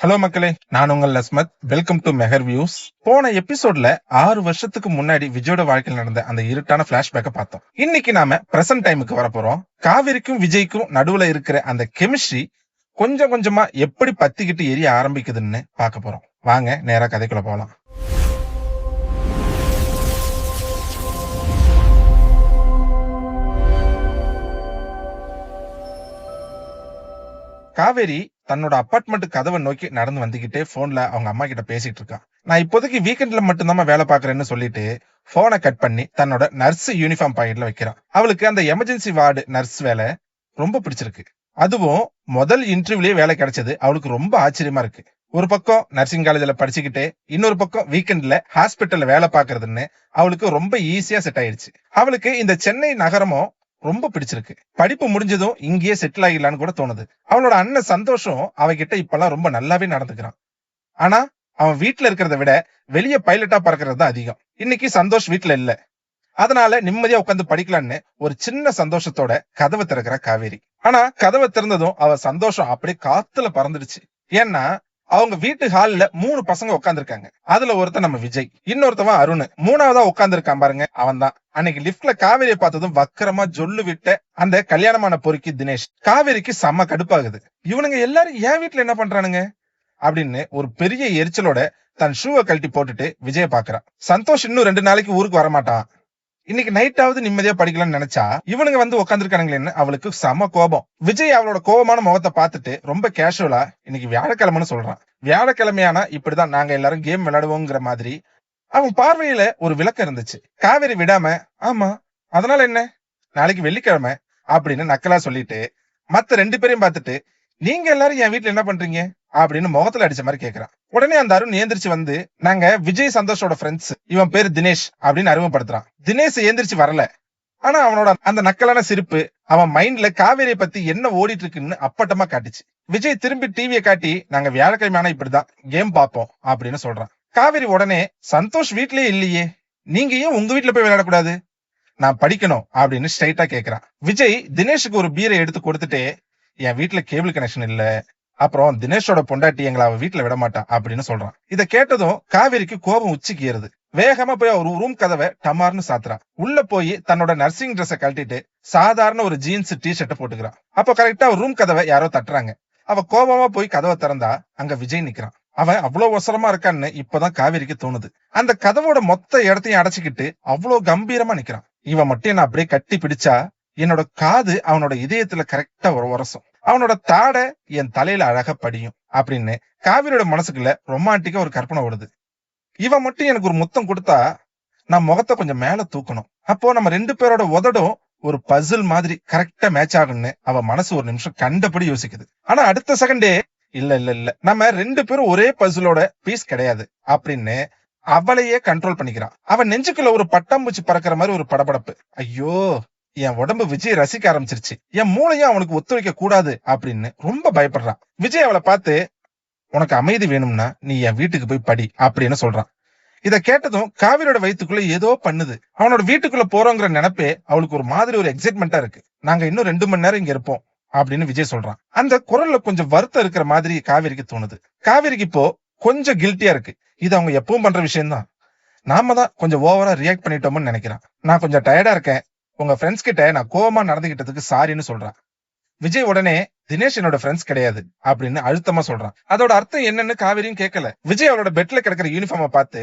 Hello மக்களே, நான் உங்கள் Lasmath. Welcome to Mehar views. போன எபிசோட்ல 6 வருஷத்துக்கு முன்னாடி விஜயோட வாழ்க்கையில் நடந்த அந்த இருட்டான பிளாஷ்பேக்க பார்த்தோம். இன்னைக்கு நாம பிரசன்ட் டைமுக்கு வர போறோம். காவேரிக்கும் விஜய்க்கும் நடுவுல இருக்கிற அந்த கெமிஸ்ட்ரி கொஞ்சம் கொஞ்சமா எப்படி பத்திக்கிட்டு எரிய ஆரம்பிக்குதுன்னு பார்க்க போறோம். வாங்க நேரா கதைக்குள்ள போலாம். காவேரி தன்னோட அபார்ட்மெண்ட் கதவை நோக்கி நடந்து வந்துகிட்டே போன்ல அவங்க அம்மா கிட்ட பேசிட்டு இருக்கா. நான் இப்போதைக்கு வீக்கெண்ட்ல மட்டும்தான் வேலை பாக்குறேன்னு சொல்லிட்டு போனை கட் பண்ணி தன்னோட நர்ஸ் யூனிஃபார்ம் பாக்கெட்ல வைக்கிறான். அவளுக்கு அந்த எமர்ஜென்சி வார்டு நர்ஸ் வேலை ரொம்ப பிடிச்சிருக்கு. அதுவும் முதல் இன்டர்வியூலயே வேலை கிடைச்சது அவளுக்கு ரொம்ப ஆச்சரியமா இருக்கு. ஒரு பக்கம் நர்சிங் காலேஜ்ல படிச்சுக்கிட்டே இன்னொரு பக்கம் வீக்கெண்ட்ல ஹாஸ்பிட்டல்ல வேலை பாக்குறதுன்னு அவளுக்கு ரொம்ப ஈஸியா செட் ஆயிடுச்சு. அவளுக்கு இந்த சென்னை நகரமும் ரொம்ப பிடிச்சிருக்கு. படிப்பு முடிஞ்சதும் இங்கேயே செட்டில் ஆகிடலான்னு கூட தோணுது. அவனோட அண்ணன் சந்தோஷம் அவகிட்ட இப்பெல்லாம் ரொம்ப நல்லாவே நடந்துக்கிறான். ஆனா அவன் வீட்டுல இருக்கிறத விட வெளியே பைலட்டா பறக்கிறது தான் அதிகம். இன்னைக்கு சந்தோஷ் வீட்டுல இல்ல. அதனால நிம்மதியா உட்காந்து படிக்கலான்னு ஒரு சின்ன சந்தோஷத்தோட கதவை திறக்கிற காவேரி. ஆனா கதவை திறந்ததும் அவ சந்தோஷம் அப்படியே காத்துல பறந்துடுச்சு. ஏன்னா அவங்க வீட்டு ஹால்ல 3 பசங்க உட்கார்ந்து இருக்காங்க. அதுல ஒருத்தன் நம்ம விஜய், இன்னொருத்தவன் அருண், மூணாவதா உட்கார்ந்து இருக்கான் பாருங்க, அவன் தான். அன்னைக்கு லிப்ட்ல காவேரியை பார்த்ததும் வக்கரமா ஜொல்லு விட்ட அந்த கல்யாணமான பொறுக்கி தினேஷ். காவேரிக்கு செம்ம கடுப்பாகுது. இவனுங்க எல்லாரும் என் வீட்டுல என்ன பண்றானுங்க அப்படின்னு ஒரு பெரிய எரிச்சலோட தன் ஷூவை கழட்டி போட்டுட்டு விஜய பாக்குறான். சந்தோஷ் இன்னும் 2 நாளைக்கு ஊருக்கு வரமாட்டான். இன்னைக்கு நைட்டாவது நிம்மதியா படிக்கலாம்னு நினைச்சா இவனுங்க வந்து உட்காந்துருக்கானுங்களேன்னு அவளுக்கு செம கோபம். விஜய் அவளோட கோபமான முகத்தை பார்த்துட்டு ரொம்ப கேஷுவலா இன்னைக்கு வியாழக்கிழமைன்னு சொல்றான். வியாழக்கிழமையானா இப்படிதான் நாங்க எல்லாரும் கேம் விளையாடுவோங்கிற மாதிரி அவன் பார்வையில ஒரு விளக்கம் இருந்துச்சு. காவேரி விடாம, ஆமா அதனால என்ன, நாளைக்கு வெள்ளிக்கிழமை அப்படின்னு நக்கலா சொல்லிட்டு மத்த 2 பேரையும் பார்த்துட்டு, நீங்க எல்லாரும் என் வீட்டுல என்ன பண்றீங்க அப்படின்னு முகத்துல அடிச்ச மாதிரி கேக்குறான். உடனே அந்த அருண் ஏந்திரிச்சு வந்து, நாங்க விஜய் சந்தோஷோட ஃப்ரெண்ட்ஸ், இவன் பேரு தினேஷ் அப்படின்னு அறிமுகப்படுத்துறான். தினேஷ் ஏந்திரிச்சு வரல. ஆனா அவனோட அந்த நக்கலான சிரிப்பு அவன் மைண்ட்ல காவேரியை பத்தி என்ன ஓடிட்டு இருக்குன்னு அப்பட்டமா காட்டுச்சு. விஜய் திரும்பி டிவியை காட்டி, நாங்க வியாழக்கிழமையான இப்படிதான் கேம் பார்ப்போம் அப்படின்னு சொல்றான். காவேரி உடனே, சந்தோஷ் வீட்லயே இல்லையே, நீங்க ஏன் உங்க வீட்டுல போய் விளையாடக்கூடாது, நான் படிக்கணும் அப்படின்னு ஸ்ட்ரைட்டா கேக்குறான். விஜய் தினேஷுக்கு ஒரு பீரை எடுத்து கொடுத்துட்டே, என் வீட்டுல கேபிள் கனெக்ஷன் இல்ல, அப்புறம் தினேஷோட பொண்டாட்டி எங்களை அவ வீட்டுல விட மாட்டான் அப்படின்னு சொல்றான். இத கேட்டதும் காவேரிக்கு கோபம் உச்சிக்கு ஏறுது. வேகமா போய் ஒரு ரூம் கதவை டமார்னு சாத்துறான். உள்ள போய் தன்னோட நர்சிங் ட்ரெஸ் கழட்டிட்டு சாதாரண ஒரு ஜீன்ஸ் டிஷர்ட்டை போட்டுக்கிறான். அப்போ கரெக்டா ஒரு ரூம் கதவை யாரோ தட்டுறாங்க. அவ கோபமா போய் கதவை திறந்தா அங்க விஜய் நிக்கிறான். அவன் அவ்வளவு அவசரமா இருக்கான்னு இப்பதான் காவேரிக்கு தோணுது. அந்த கதவோட மொத்த இடத்தையும் அடைச்சுக்கிட்டு அவ்வளவு கம்பீரமா நிக்கிறான். இவன் மட்டும் என்ன அப்படியே கட்டி பிடிச்சா என்னோட காது அவனோட இதயத்துல கரெக்டா ஒரு உரசும், அவனோட தாடை என் தலையில அழகா படியும் அப்படின்னு காவிரியோட மனசுக்குள்ள ரொமான்டிக்கா ஒரு கற்பனை ஓடுது. இவன் மட்டும் எனக்கு ஒரு முத்தம் கொடுத்தா நான் முகத்தை கொஞ்சம் மேல தூக்கணும், அப்போ நம்ம 2 பேரோட உதடும் ஒரு பசில் மாதிரி கரெக்டா மேட்ச் ஆகும்னு அவ மனசு ஒரு நிமிஷம் கண்டபடி யோசிக்குது. ஆனா அடுத்த செகண்டே, இல்ல இல்ல இல்ல நம்ம 2 பேரும் ஒரே பசிலோட பீஸ் கிடையாது அப்படின்னு அவளையே கண்ட்ரோல் பண்ணிக்கிறான். அவன் நெஞ்சுக்குள்ள ஒரு பட்டாம்பூச்சி பறக்கிற மாதிரி ஒரு படபடப்பு. ஐயோ, என் உடம்பு விஜய் ரசிக்க ஆரம்பிச்சிருச்சு, என் மூளையும் அவனுக்கு ஒத்துழைக்க கூடாது அப்படின்னு ரொம்ப பயப்படுறான். விஜய் அவளை பார்த்து, உனக்கு அமைதி வேணும்னா நீ என் வீட்டுக்கு போய் படி அப்படின்னு சொல்றான். இத கேட்டதும் காவிரியோட வயிற்றுக்குள்ள ஏதோ பண்ணுது. அவனோட வீட்டுக்குள்ள போறோங்கிற நினைப்பே அவளுக்கு ஒரு மாதிரி ஒரு எக்ஸைட்மெண்டா இருக்கு. நாங்க இன்னும் 2 மணி நேரம் இங்க இருப்போம் அப்படின்னு விஜய் சொல்றான். அந்த குரல்ல கொஞ்சம் வருத்தம் இருக்கிற மாதிரி காவேரிக்கு தோணுது. காவேரிக்கு இப்போ கொஞ்சம் கில்ட்டியா இருக்கு. இது அவங்க எப்பவும் பண்ற விஷயம் தான். நாம தான் கொஞ்சம் ஓவரா ரியாக்ட் பண்ணிட்டோம்னு நினைக்கிறான். நான் கொஞ்சம் டயர்டா இருக்கேன், உங்க ஃப்ரெண்ட்ஸ் கிட்ட நான் கோவமா நடந்துகிட்டதுக்கு சாரின்னு சொல்றான். விஜய் உடனே, தினேஷ் என்னோட ஃப்ரெண்ட்ஸ் கிடையாது அப்படின்னு அழுத்தமா சொல்றான். அதோட அர்த்தம் என்னன்னு காவேரியும் கேட்கல. விஜய் அவளோட பெட்ல கிடக்கிற யூனிஃபார்மை பார்த்து,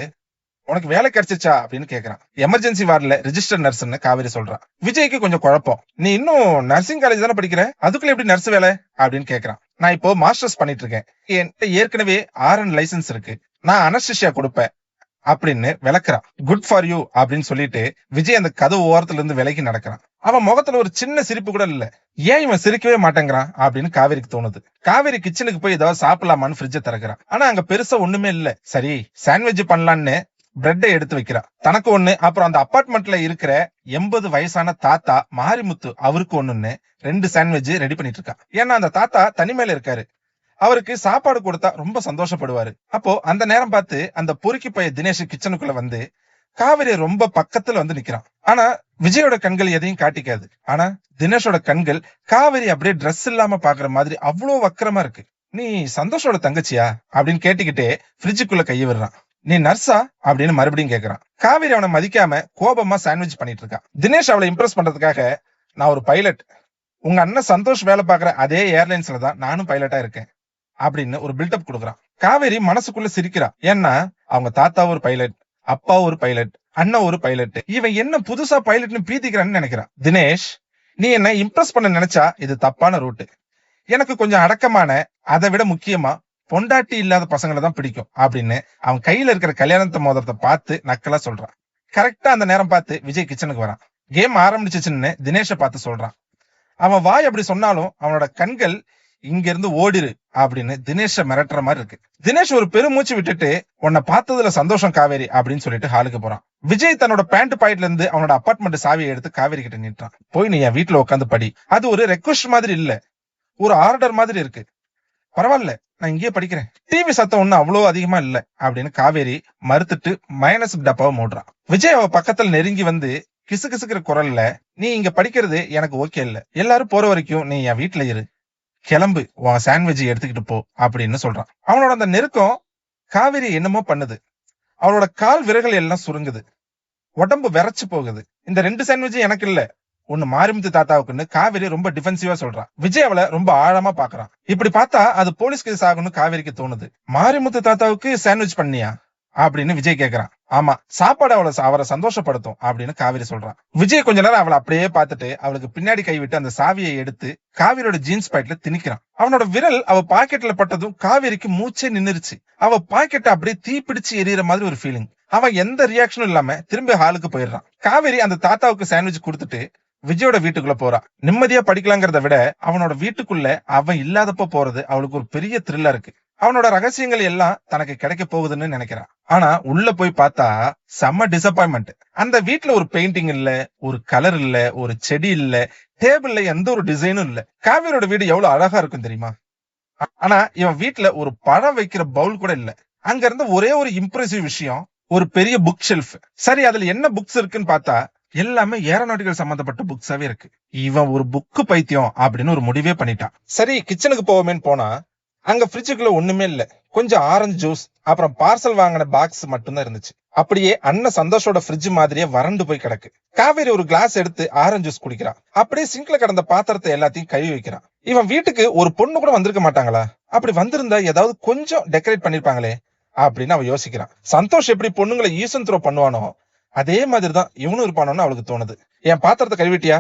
உனக்கு வேலை கிடைச்சிச்சா அப்படின்னு கேக்குறான். எமர்ஜென்சி வார்டுல ரெஜிஸ்டர் நர்ஸ்ன்னு காவேரி சொல்றான். விஜய்க்கு கொஞ்சம் குழப்பம். நீ இன்னும் நர்சிங் காலேஜ் தானே படிக்கிற, அதுக்குள்ள எப்படி நர்ஸ் வேலை அப்படின்னு கேக்குறான். நான் இப்போ மாஸ்டர்ஸ் பண்ணிட்டு இருக்கேன், என்கிட்ட ஏற்கனவே RN லைசன்ஸ் இருக்கு, நான் அனஸ்தீசியா கொடுப்பேன் அப்படின்னு விளக்குறான். குட் ஃபார் யூ அப்படின்னு சொல்லிட்டு விஜய் அந்த கதவு ஓரத்துல இருந்து விலகி நடக்கிறான். அவன் முகத்துல ஒரு சின்ன சிரிப்பு கூட இல்ல. ஏன் இவன் சிரிக்கவே மாட்டேங்கிறான் அப்படின்னு காவேரிக்கு தோணுது. காவேரி கிச்சனுக்கு போய் ஏதாவது சாப்பிடலாமான்னு ஃப்ரிட்ஜை திறக்கிறான். ஆனா அங்க பெருசா ஒண்ணுமே இல்ல. சரி சாண்ட்விச் பண்ணலான்னு பிரெட்டை எடுத்து வைக்கிறா. தனக்கு ஒண்ணு, அப்புறம் அந்த அபார்ட்மெண்ட்ல இருக்கிற 80 வயசான தாத்தா மாரிமுத்து அவருக்கு ஒண்ணுன்னு 2 சாண்ட்விச் ரெடி பண்ணிட்டு இருக்கா. ஏன்னா அந்த தாத்தா தனிமையில இருக்காரு, அவருக்கு சாப்பாடு கொடுத்தா ரொம்ப சந்தோஷப்படுவாரு. அப்போ அந்த நேரம் பார்த்து அந்த பொறுக்கி பைய தினேஷ் கிச்சனுக்குள்ள வந்து காவேரி ரொம்ப பக்கத்துல வந்து நிக்கிறான். ஆனா விஜயோட கண்கள் எதையும் காட்டிக்காது. ஆனா தினேஷோட கண்கள் காவேரி அப்படியே ட்ரெஸ் இல்லாம பாக்குற மாதிரி அவ்வளவு வக்கரமா இருக்கு. நீ சந்தோஷோட தங்கச்சியா அப்படின்னு கேட்டுக்கிட்டே ஃப்ரிட்ஜுக்குள்ள கையை விடுறான். நீ நர்ஸா அப்படின்னு மறுபடியும் கேக்குறான். காவேரி அவனை மதிக்காம கோபமா சாண்ட்விச் பண்ணிட்டு இருக்கான். தினேஷ் அவளை இம்ப்ரெஸ் பண்றதுக்காக, நான் ஒரு பைலட், உங்க அண்ணன் சந்தோஷ் வேலை பாக்குற அதே ஏர்லைன்ஸ்ல தான் நானும் பைலட்டா இருக்கேன் அப்படின்னு ஒரு பில்டப் கொடுக்குறான். காவேரி மனசுக்குள்ள சிரிக்கிறா. ஏன்னா அவங்க தாத்தா ஒரு பைலட், அப்பா ஒரு பைலட், அண்ணன் ஒரு பைலட், இவன் என்ன புதுசா பைலட்னு பீத்திக்கிறான்னு நினைக்கிறான். தினேஷ், நீ என்ன இம்ப்ரெஸ் பண்ண நினைச்சா இது தப்பான ரூட். எனக்கு கொஞ்சம் அடக்கமான, அதை விட முக்கியமா பொண்டாட்டி இல்லாத பசங்களை தான் பிடிக்கும் அப்படின்னு அவன் கையில இருக்கிற கல்யாணத்தை மோதிரத்தை பார்த்து நக்கலா சொல்றான். கரெக்டா அந்த நேரம் பார்த்து விஜய் கிச்சனுக்கு வரான். கேம் ஆரம்பிச்சுன்னு தினேஷை பார்த்து சொல்றான். அவன் வாய் அப்படி சொன்னாலும் அவனோட கண்கள் இங்க இருந்து ஓடிரு அப்படின்னு தினேஷ மிரட்டுற மாதிரி இருக்கு. தினேஷ் ஒரு பெருமூச்சு விட்டுட்டு, உன்னை பார்த்ததுல சந்தோஷம் காவேரி அப்படின்னு சொல்லிட்டு ஹாலுக்கு போறான். விஜய் தன்னோட பேண்ட் பாக்கெட்ல இருந்து அவனோட அபார்ட்மெண்ட் சாவியை எடுத்து காவேரி கிட்ட நீட்டான். போய் நீ என் வீட்டுல உட்காந்து படி. அது ஒரு ரெக்வஸ்ட் மாதிரி இல்ல, ஒரு ஆர்டர் மாதிரி இருக்கு. பரவாயில்ல, நான் இங்கேயே படிக்கிறேன். டிவி சத்தம் ஒண்ணு அவ்வளவு அதிகமா இல்ல அப்படின்னு காவேரி மறுத்துட்டு மைனஸ் டப்பாவை மூடுறான். விஜய் அவ பக்கத்துல நெருங்கி வந்து கிசு கிசுக்கிற குரல்ல, நீ இங்க படிக்கிறது எனக்கு ஓகே இல்ல, எல்லாரும் போற வரைக்கும் நீ என் வீட்டுல இரு, கிளம்பு, உன் சாண்ட்விச் எடுத்துக்கிட்டு போ அப்படின்னு சொல்றான். அவனோட அந்த நெருக்கம் காவேரி என்னமோ பண்ணுது. அவளோட கால் விரல்கள் எல்லாம் சுருங்குது, உடம்பு விரைச்சு போகுது. இந்த 2 சாண்ட்விச் எனக்கு இல்ல, ஒண்ணு மாரிமுத்து தாத்தாவுக்குன்னு காவேரி ரொம்ப டிஃபென்சிவா சொல்றான். விஜய் அவளை ரொம்ப ஆழமா பாக்குறான். இப்படி பார்த்தா அது போலீஸ் கேஸ் ஆகும்னு காவேரிக்கு தோணுது. மாரிமுத்து தாத்தாவுக்கு சாண்ட்விச் பண்ணியா அப்படின்னு விஜய் கேக்குறான். ஆமா, சாப்பாடு அவரை சந்தோஷப்படுத்தும் அப்படின்னு காவேரி சொல்றான். விஜய் கொஞ்ச நேரம் அவளை அப்படியே பார்த்துட்டு அவளுக்கு பின்னாடி கைவிட்டு அந்த சாவியை எடுத்து காவேரியோட ஜீன்ஸ் பாக்கெட்ல திணிக்கிறான். அவனோட விரல் அவ பாக்கெட்ல பட்டதும் காவேரிக்கு மூச்சே நின்னுருச்சு. அவ பாக்கெட்டை அப்படியே தீப்பிடிச்சு எரியற மாதிரி ஒரு ஃபீலிங். அவன் எந்த ரியாக்ஷனும் இல்லாம திரும்பி ஹாலுக்கு போயிடுறான். காவேரி அந்த தாத்தாவுக்கு சாண்ட்விச் கொடுத்துட்டு விஜயோட வீட்டுக்குள்ள போறா. நிம்மதியா படிக்கலாங்கிறத விட அவனோட வீட்டுக்குள்ள அவன் இல்லாதப்ப போறது அவளுக்கு ஒரு பெரிய த்ரில்லா இருக்கு. அவனோட ரகசியங்கள் எல்லாம் தனக்கு கிடைக்க போகுதுன்னு நினைக்கிறான். ஆனா உள்ள போய் பார்த்தா செம்ம டிசப்பாயின்மெண்ட். அந்த வீட்டுல ஒரு பெயிண்டிங் இல்ல, ஒரு கலர் இல்ல, ஒரு செடி இல்ல, டேபிள்ல எந்த ஒரு டிசைனும் இல்ல. காவேரியோட வீடு எவ்வளவு அழகா இருக்கும் தெரியுமா? ஆனா இவன் வீட்டுல ஒரு பழம் வைக்கிற பவுல் கூட இல்ல. அங்க இருந்த ஒரே ஒரு இம்ப்ரெசிவ் விஷயம் ஒரு பெரிய புக் ஷெல்ஃப். சரி, அதுல என்ன புக்ஸ் இருக்குன்னு பார்த்தா எல்லாமே ஏரோநாட்டிக்கல் சம்பந்தப்பட்ட புக்ஸாவே இருக்கு. இவன் ஒரு புக்கு பைத்தியம் அப்படின்னு ஒரு முடிவே பண்ணிட்டான். சரி, கிச்சனுக்கு போவோமேன்னு போனா அங்க ஃப்ரிட்ஜுக்குள்ள ஒண்ணுமே இல்ல. கொஞ்சம் ஆரஞ்சு ஜூஸ், அப்புறம் பார்சல் வாங்கின பாக்ஸ் மட்டும்தான் இருந்துச்சு. அப்படியே அண்ணன் சந்தோஷோட ஃப்ரிட்ஜ் மாதிரியே வறண்டு போய் கிடக்கு. காவேரி ஒரு கிளாஸ் எடுத்து ஆரஞ்சு ஜூஸ் குடிக்கிறான். அப்படியே சிங்க்ல கிடந்த பாத்திரத்தை எல்லாத்தையும் கழுவி வைக்கிறான். இவன் வீட்டுக்கு ஒரு பொண்ணு கூட வந்திருக்க மாட்டாங்களா? அப்படி வந்திருந்தா ஏதாவது கொஞ்சம் டெக்கரேட் பண்ணிருப்பாங்களே அப்படின்னு அவன் யோசிக்கிறான். சந்தோஷ் எப்படி பொண்ணுங்களை ஈசன் த்ரோ பண்ணுவானோ அதே மாதிரிதான் இவனும் இருப்பானோன்னு அவளுக்கு தோணுது. என் பாத்திரத்தை கழுவிட்டியா?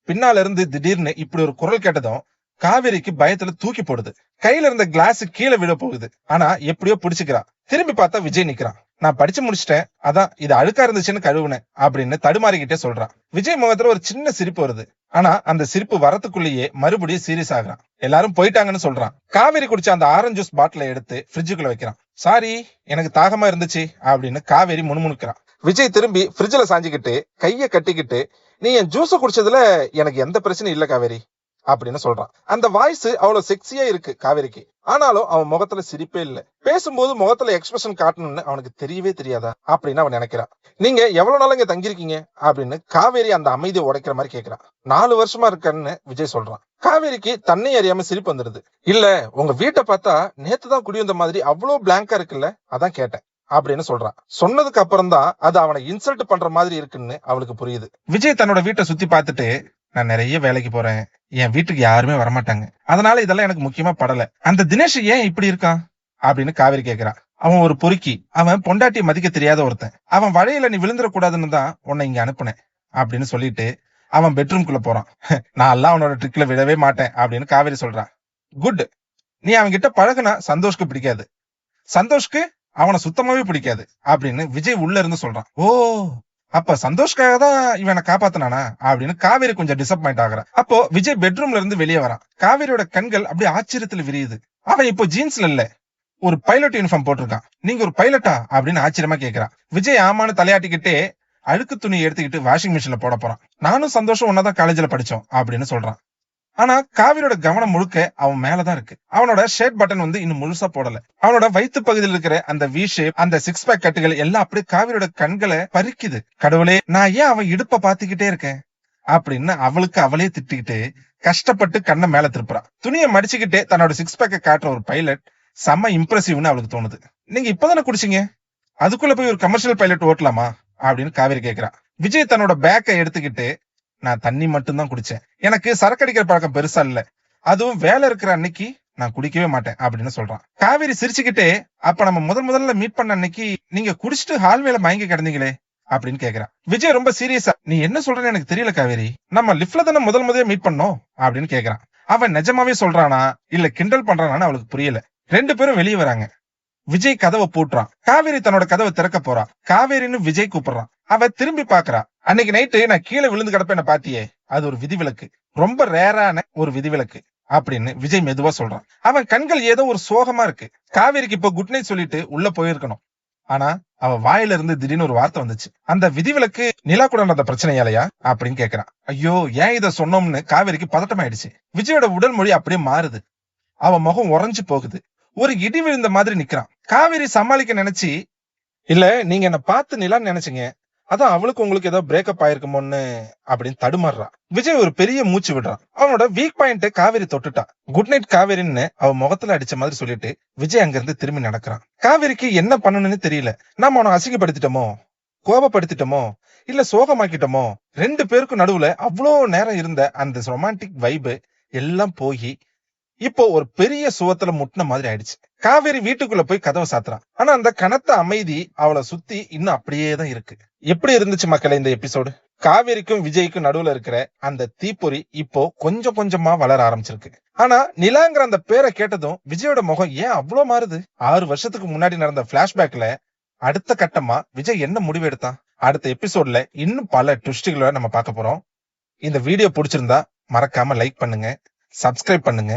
பின்னால இருந்து திடீர்னு இப்படி ஒரு குரல் கேட்டதும் காவேரிக்கு பயத்துல தூக்கி போடுது. கையில இருந்த கிளாஸ் கீழே விழ போகுது. ஆனா எப்படியோ பிடிச்சுக்கிறான். திரும்பி பார்த்தா விஜய் நிக்கிறான். நான் படிச்சு முடிச்சிட்டேன், அதான் இது அழுக்கா இருந்துச்சுன்னு கழுவுனேன் அப்படின்னு தடுமாறிக்கிட்டே சொல்றான். விஜய் முகத்துல ஒரு சின்ன சிரிப்பு வருது. ஆனா அந்த சிரிப்பு வரத்துக்குள்ளேயே மறுபடியும் சீரியஸ் ஆகுறான். எல்லாரும் போயிட்டாங்கன்னு சொல்றான். காவேரி குடிச்ச அந்த ஆரஞ்சு ஜூஸ் பாட்டில எடுத்து ஃப்ரிட்ஜுக்குள்ள வைக்கிறான். சாரி, எனக்கு தாகமா இருந்துச்சு அப்படின்னு காவேரி முணுமுணுக்கிறான். விஜய் திரும்பி ஃப்ரிட்ஜ்ல சாஞ்சிக்கிட்டு கைய கட்டிக்கிட்டு, நீ என் ஜூஸ குடிச்சதுல எனக்கு எந்த பிரச்சனையும் இல்ல காவேரி அப்படின்னு சொல்றான். அந்த வாய்ஸ் அவ்வளவு செக்ஸியா இருக்கு காவேரிக்கு. ஆனாலும் அவன் முகத்துல சிரிப்பே இல்ல. பேசும்போது முகத்துல எக்ஸ்பிரஷன் காட்டணும்னு அவனுக்கு தெரியவே தெரியாதா அப்படின்னு அவன் நினைக்கிறான். நீங்க எவ்வளவு நாள் இங்க தங்கிருக்கீங்க அப்படின்னு காவேரி அந்த அமைதியை உடைக்கிற மாதிரி கேட்கிறான். 4 வருஷமா இருக்கன்னு விஜய் சொல்றான். காவேரிக்கு தன்னை அறியாம சிரிப்பு வந்துருது. இல்ல, உங்க வீட்டை பார்த்தா நேத்துதான் குடியிருந்த மாதிரி அவ்வளவு பிளாங்கா இருக்குல்ல, அதான் கேட்டேன் அப்படின்னு சொல்றான். சொன்னதுக்கு அப்புறம் தான் அது அவனை இன்சல்ட் பண்ற மாதிரி இருக்குன்னு அவளுக்கு புரியுது. விஜய் தன்னோட வீட்டை சுத்தி பார்த்துட்டு, நான் நிறைய வேலைக்கு போறேன், என் வீட்டுக்கு யாருமே வரமாட்டாங்க, அதனால இதெல்லாம் எனக்கு முக்கியமா படல. அந்த தினேஷ் ஏன் இப்படி இருக்கான் அப்படின்னு காவேரி கேக்குறான். அவன் ஒரு பொறுக்கி, அவன் பொண்டாட்டி மதிக்க தெரியாத ஒருத்தன், அவன் வழியில நீ விழுந்துட கூடாதுன்னு தான் உன்னை இங்க அனுப்புனேன் அப்படின்னு சொல்லிட்டு அவன் பெட்ரூம்குள்ள போறான். நான் எல்லாம் அவனோட ட்ரிக்ல விடவே மாட்டேன் அப்படின்னு காவேரி சொல்றான். குட், நீ அவன் கிட்ட பழகுனா சந்தோஷ்க்கு பிடிக்காது, சந்தோஷ்க்கு அவனை சுத்தமாவே பிடிக்காது அப்படின்னு விஜய் உள்ள இருந்து சொல்றான். ஓ, அப்ப சந்தோஷ்காக தான் இவனை காப்பாத்தினானா அப்படின்னு காவேரி கொஞ்சம் டிசப்பாயிண்ட் ஆகுறான். அப்போ விஜய் பெட்ரூம்ல இருந்து வெளியே வரான். காவேரியோட கண்கள் அப்படியே ஆச்சரியத்துல விரியுது. அவன் இப்போ ஜீன்ஸ்ல இல்ல, ஒரு பைலட் யூனிஃபார்ம் போட்டிருக்கான். நீங்க ஒரு பைலட்டா அப்படின்னு ஆச்சரியமா கேக்குறான். விஜய் ஆமான்னு தலையாட்டிக்கிட்டே அழுக்கு துணி எடுத்துக்கிட்டு வாஷிங் மிஷின்ல போட போறான். நானும் சந்தோஷம் ஒன்னாதான் காலேஜ்ல படிச்சோம் அப்படின்னு சொல்றான். ஆனா காவிரியோட கவனம் முழுக்க அவன் மேலதான் இருக்கு. அவனோட ஷர்ட் பட்டன் இன்னும் முழுசா போடல. அவனோட வயிற்று பகுதியில் இருக்கிற அந்த வி ஷேப், அந்த 6 பேக் கட்டுகள் எல்லாம் அப்படியே காவிரியோட கண்களை பறிக்குது. கடவுளே, நான் ஏன் அவன் இடுப்ப பாத்துக்கிட்டே இருக்கேன் அப்படின்னு அவளுக்கு அவளே திட்டிக்கிட்டு கஷ்டப்பட்டு கண்ணை மேல திருப்புறா. துணியை மடிச்சுக்கிட்டே தன்னோட சிக்ஸ் பேக்க காட்டுற ஒரு பைலட் செம்ம இம்ப்ரெசிவ்னு அவளுக்கு தோணுது. நீங்க இப்பதானே குடிச்சீங்க, அதுக்குள்ள போய் ஒரு கமர்ஷியல் பைலட் ஓட்டலாமா அப்படின்னு காவேரி கேக்குறா. விஜய் தன்னோட பேக்கை எடுத்துக்கிட்டு, நான் தண்ணி மட்டும் தான் குடிச்சேன், எனக்கு சரக்கு அடிக்கிற பழக்கம் பெருசா இல்ல, அதுவும் வேலை இருக்கிற அன்னைக்கு நான் குடிக்கவே மாட்டேன் அப்படின்னு சொல்றான். காவேரி சிரிச்சுக்கிட்டே, அப்ப நம்ம முதல்ல மீட் பண்ண அன்னைக்கு நீங்க குடிச்சிட்டு ஹால்வேல மயங்கி கிடந்தீங்களே அப்படின்னு கேக்குறா. விஜய் ரொம்ப சீரியஸா, நீ என்ன சொல்றேன்னு எனக்கு தெரியல காவேரி, நம்ம லிஃப்ட்ல தானே முதல்ல மீட் பண்ணோம் அப்படின்னு கேக்குறான். அவன் நிஜமாவே சொல்றானா இல்ல கிண்டல் பண்றானான்னு அவளுக்கு புரியல. ரெண்டு பேரும் வெளியே வராங்க. விஜய் கதவை பூட்டுறான். காவேரி தன்னோட கதவை திறக்க போறா. காவேரின்னு விஜய் கூப்பிடுறான். அவ திரும்பி பாக்குறா. அன்னைக்கு நைட்டு நான் கீழே விழுந்து கிடப்பேன் பாத்தியே, அது ஒரு விதிவிலக்கு, ரொம்ப ரேரான ஒரு விதிவிலக்கு அப்படின்னு விஜய் மெதுவா சொல்றான். அவன் கண்கள் ஏதோ ஒரு சோகமா இருக்கு. காவேரிக்கு இப்ப குட் நைட் சொல்லிட்டு உள்ள போயிருக்கணும். ஆனா அவ வாயில இருந்து திடீர்னு ஒரு வார்த்தை வந்துச்சு. அந்த விதிவிலக்கு நிலா கூட நடந்த பிரச்சனையாலயா அப்படின்னு கேக்குறான். ஐயோ, ஏன் இத சொன்னோம்னு காவேரிக்கு பதட்டமாயிடுச்சு. விஜயோட உடல் மொழி அப்படியே மாறுது. அவன் முகம் உறைஞ்சு போகுது. ஒரு இடி விழுந்த மாதிரி நிக்கிறான். காவேரி சமாளிக்க நினைச்சு, இல்ல நீங்க என்ன பார்த்து நிலான்னு நினைச்சீங்க, அதான் அவளுக்கு உங்களுக்கு ஏதோ பிரேக்கப் ஆயிருக்குமோன்னு அப்படின்னு தடுமாறுறான். விஜய் ஒரு பெரிய மூச்சு விடுறான். அவனோட வீக் பாயிண்ட் காவேரி தொட்டுட்டா. குட் நைட் காவேரின்னு அவ முகத்துல அடிச்ச மாதிரி சொல்லிட்டு விஜய் அங்க இருந்து திரும்பி நடக்கிறான். காவேரிக்கு என்ன பண்ணணும்னு தெரியல. நாம அவனை அசிங்கப்படுத்திட்டோமோ, கோபப்படுத்திட்டோமோ, இல்ல சோகமாக்கிட்டோமோ. ரெண்டு பேருக்கும் நடுவுல அவ்வளோ நேரம் இருந்த அந்த ரொமான்டிக் வைபு எல்லாம் போய் இப்போ ஒரு பெரிய சுவத்துல முட்டின மாதிரி ஆயிடுச்சு. காவேரி வீட்டுக்குள்ள போய் கதவை சாத்துறான். ஆனா அந்த கனத்த அமைதி அவளை சுத்தி இன்னும் அப்படியே தான் இருக்கு. எப்படி இருந்துச்சு மக்களே இந்த எபிசோடு? காவேரிக்கும் விஜய்க்கும் நடுவுல இருக்கிற அந்த தீப்பொறி இப்போ கொஞ்சம் கொஞ்சமா வளர ஆரம்பிச்சிருக்கு. ஆனா நிலாங்கிற அந்த பேரை கேட்டதும் விஜயோட முகம் ஏன் அவ்வளவு மாறுது? 6 வருஷத்துக்கு முன்னாடி நடந்த பிளாஷ்பேக்ல அடுத்த கட்டமா விஜய் என்ன முடிவு எடுத்தான்? அடுத்த எபிசோட்ல இன்னும் பல ட்விஸ்டுகளை நம்ம பார்க்க போறோம். இந்த வீடியோ பிடிச்சிருந்தா மறக்காம லைக் பண்ணுங்க, சப்ஸ்கிரைப் பண்ணுங்க,